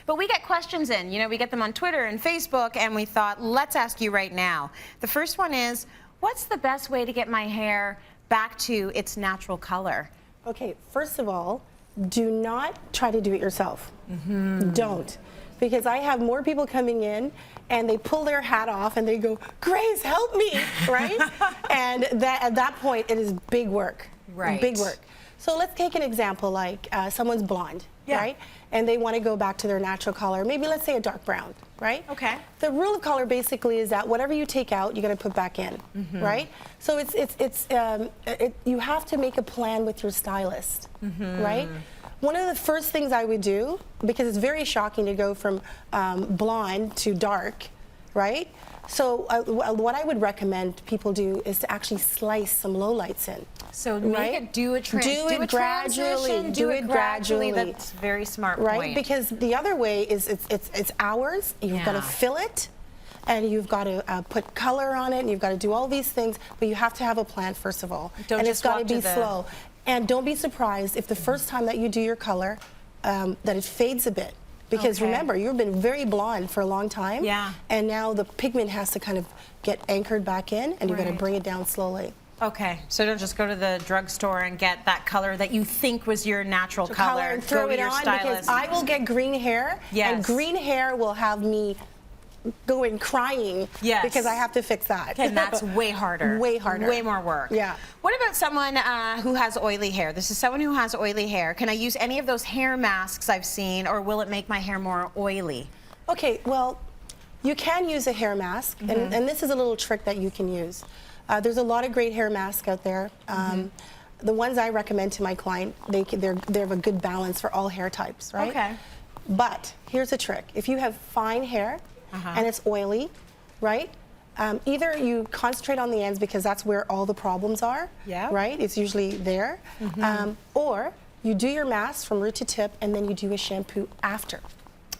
But we get questions in, you know, we get them on Twitter and Facebook, and we thought, let's ask you right now. The first one is, what's the best way to get my hair back to its natural color? Okay, first of all, do not try to do it yourself. Don't. Because I have more people coming in and they pull their hat off and they go, Grace, help me, right? And at that point, it is big work. Right. Big work. So let's take an example like someone's blonde, right? And they want to go back to their natural color, maybe let's say a dark brown, right? Okay. The rule of color basically is that whatever you take out, you're going to put back in, right? So you have to make a plan with your stylist, right? One of the first things I would do, because it's very shocking to go from blonde to dark, right? So what I would recommend people do is to actually slice some lowlights in. So make it do it gradually. That's a very smart point. Right, because the other way is it's hours. You've got to fill it, and you've got to put color on it, and you've got to do all these things. But you have to have a plan first of all, and it's got to be slow. And don't be surprised if the first time that you do your color, that it fades a bit. Because remember, you've been very blonde for a long time, and now the pigment has to kind of get anchored back in, and you've got to bring it down slowly. Okay, so don't just go to the drugstore and get that color that you think was your natural color And throw it on, because I will get green hair, and green hair will have me going crying because I have to fix that. And that's way harder. Way harder. Way more work. Yeah. What about someone who has oily hair? This is someone who has oily hair. Can I use any of those hair masks I've seen, or will it make my hair more oily? Okay, well, you can use a hair mask, and this is a little trick that you can use. There's a lot of great hair masks out there. The ones I recommend to my client, they have a good balance for all hair types, right? Okay. But here's a trick. If you have fine hair and it's oily, right? Either you concentrate on the ends because that's where all the problems are, right? It's usually there. Or you do your mask from root to tip, and then you do a shampoo after.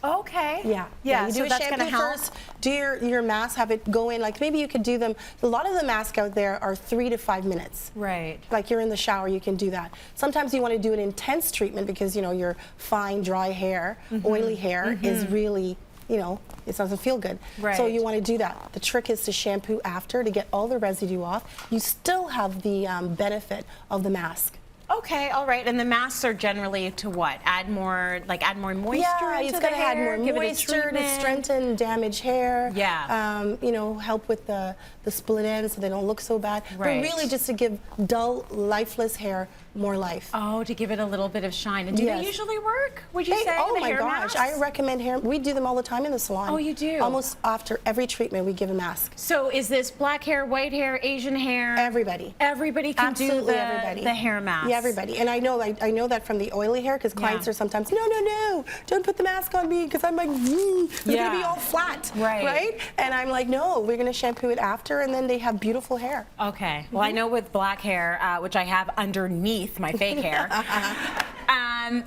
Okay. Yeah. You do a shampoo first, do your mask, have it go in, like maybe you could do them, a lot of the masks out there are 3 to 5 minutes. Right. Like you're in the shower, you can do that. Sometimes you want to do an intense treatment because, you know, your fine, dry hair, oily hair is really, you know, it doesn't feel good. Right. So you want to do that. The trick is to shampoo after to get all the residue off. You still have the benefit of the mask. Okay, all right. And the masks are generally to what? Add more moisture into the hair? It's going to add more moisture to strengthen damaged hair. Yeah. You know, help with the split ends so they don't look so bad. But really just to give dull, lifeless hair more life. Oh, to give it a little bit of shine. And do they usually work, would you say, oh the my hair gosh, masks? I recommend hair. We do them all the time in the salon. Oh, you do? Almost after every treatment, we give a mask. So is this black hair, white hair, Asian hair? Everybody. Everybody can do the hair mask. Yeah, everybody. And I know that from the oily hair, because clients are sometimes, no, don't put the mask on me, because I'm like, it's going to be all flat, right? And I'm like, no, we're going to shampoo it after, and then they have beautiful hair. Okay. Well, I know with black hair, which I have underneath my fake hair,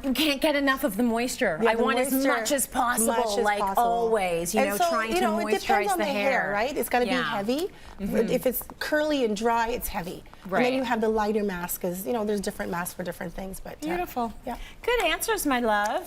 you can't get enough of the moisture. I want as much as possible, always, you know, trying to moisturize it depends on the hair. Right? It's got to be heavy. If it's curly and dry, it's heavy. And then you have the lighter mask, because, you know, there's different masks for different things. But beautiful. Yeah. Good answers, my love.